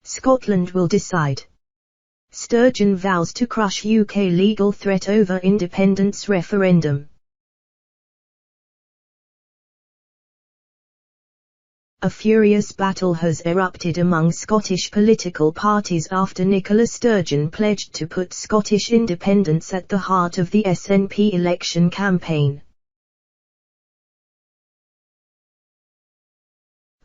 Scotland will decide. Sturgeon vows to crush UK legal threat over independence referendum. A furious battle has erupted among Scottish political parties after Nicola Sturgeon pledged to put Scottish independence at the heart of the SNP election campaign.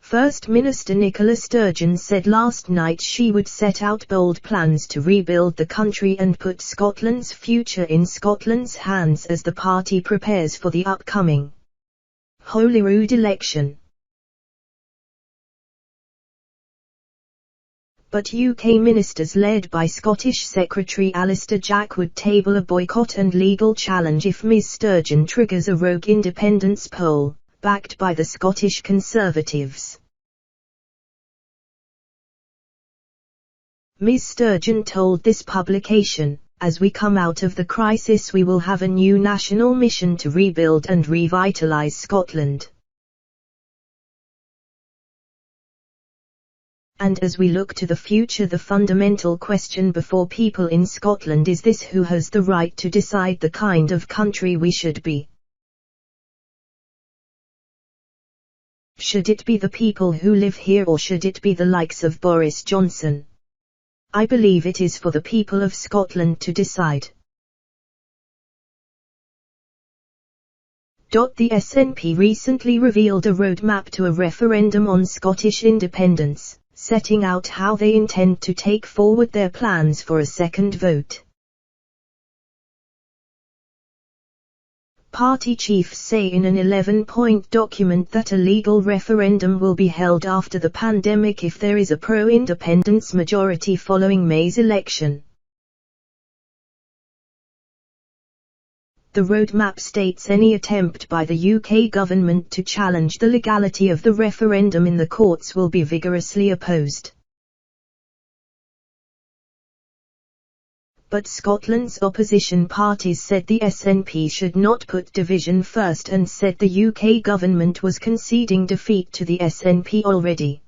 First Minister Nicola Sturgeon said last night she would set out bold plans to rebuild the country and put Scotland's future in Scotland's hands as the party prepares for the upcoming Holyrood election. But UK ministers led by Scottish Secretary Alister Jack would table a boycott and legal challenge if Ms Sturgeon triggers a rogue independence poll, backed by the Scottish Conservatives. Ms Sturgeon told this publication, "As we come out of the crisis we will have a new national mission to rebuild and revitalise Scotland. And as we look to the future, the fundamental question before people in Scotland is this: who has the right to decide the kind of country we should be? Should it be the people who live here, or should it be the likes of Boris Johnson? I believe it is for the people of Scotland to decide." The SNP recently revealed a roadmap to a referendum on Scottish independence, setting out how they intend to take forward their plans for a second vote. Party chiefs say in an 11-point document that a legal referendum will be held after the pandemic if there is a pro-independence majority following May's election. The roadmap states any attempt by the UK government to challenge the legality of the referendum in the courts will be vigorously opposed. But Scotland's opposition parties said the SNP should not put division first and said the UK government was conceding defeat to the SNP already.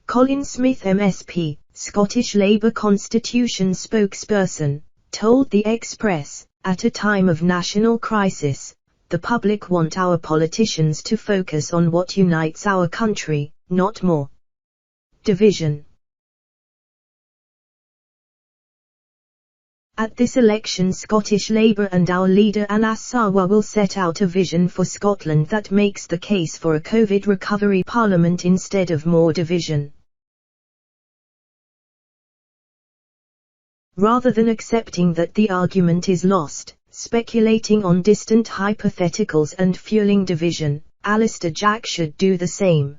Colin Smith MSP, Scottish Labour Constitution spokesperson, told The Express, "At a time of national crisis, the public want our politicians to focus on what unites our country, not more division." At this election, Scottish Labour and our leader Anas Sarwar will set out a vision for Scotland that makes the case for a COVID recovery parliament instead of more division. Rather than accepting that the argument is lost, speculating on distant hypotheticals and fueling division, Alister Jack should do the same.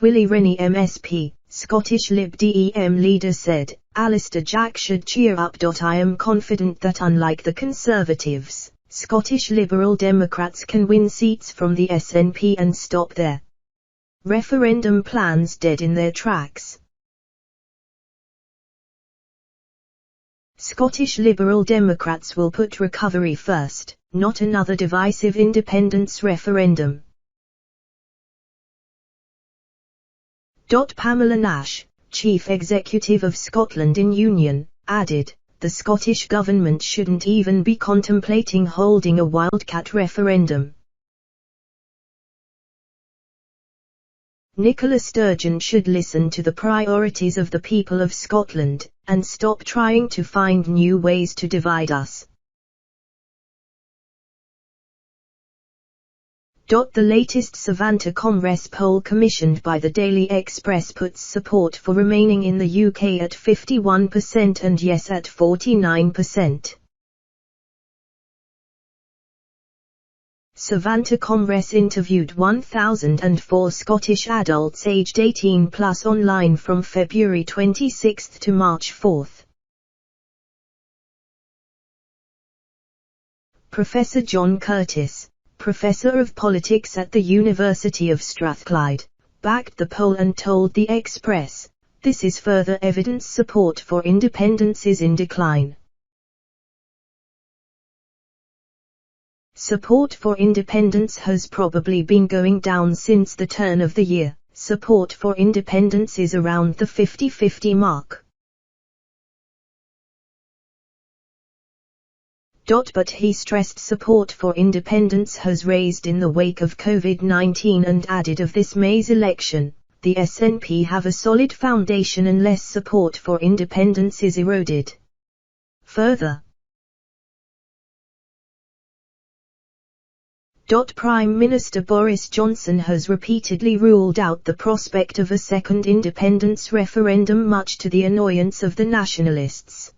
Willie Rennie MSP, Scottish Lib Dem leader said, "Alister Jack should cheer up. I am confident that unlike the Conservatives, Scottish Liberal Democrats can win seats from the SNP and stop their referendum plans dead in their tracks." Scottish Liberal Democrats will put recovery first, not another divisive independence referendum. Pamela Nash, Chief Executive of Scotland in Union, added, "The Scottish Government shouldn't even be contemplating holding a wildcat referendum. Nicola Sturgeon should listen to the priorities of the people of Scotland, and stop trying to find new ways to divide us." The latest Savanta Comres poll commissioned by the Daily Express puts support for remaining in the UK at 51% and yes at 49%. Savanta Comres interviewed 1,004 Scottish adults aged 18 plus online from February 26 to March 4. Professor John Curtis, Professor of Politics at the University of Strathclyde, backed the poll and told The Express, "This is further evidence support for independence is in decline." Support for independence has probably been going down since the turn of the year. Support for independence is around the 50-50 mark. But he stressed support for independence has raised in the wake of COVID-19 and added of this May's election, the SNP have a solid foundation unless support for independence is eroded further. Prime Minister Boris Johnson has repeatedly ruled out the prospect of a second independence referendum, much to the annoyance of the nationalists.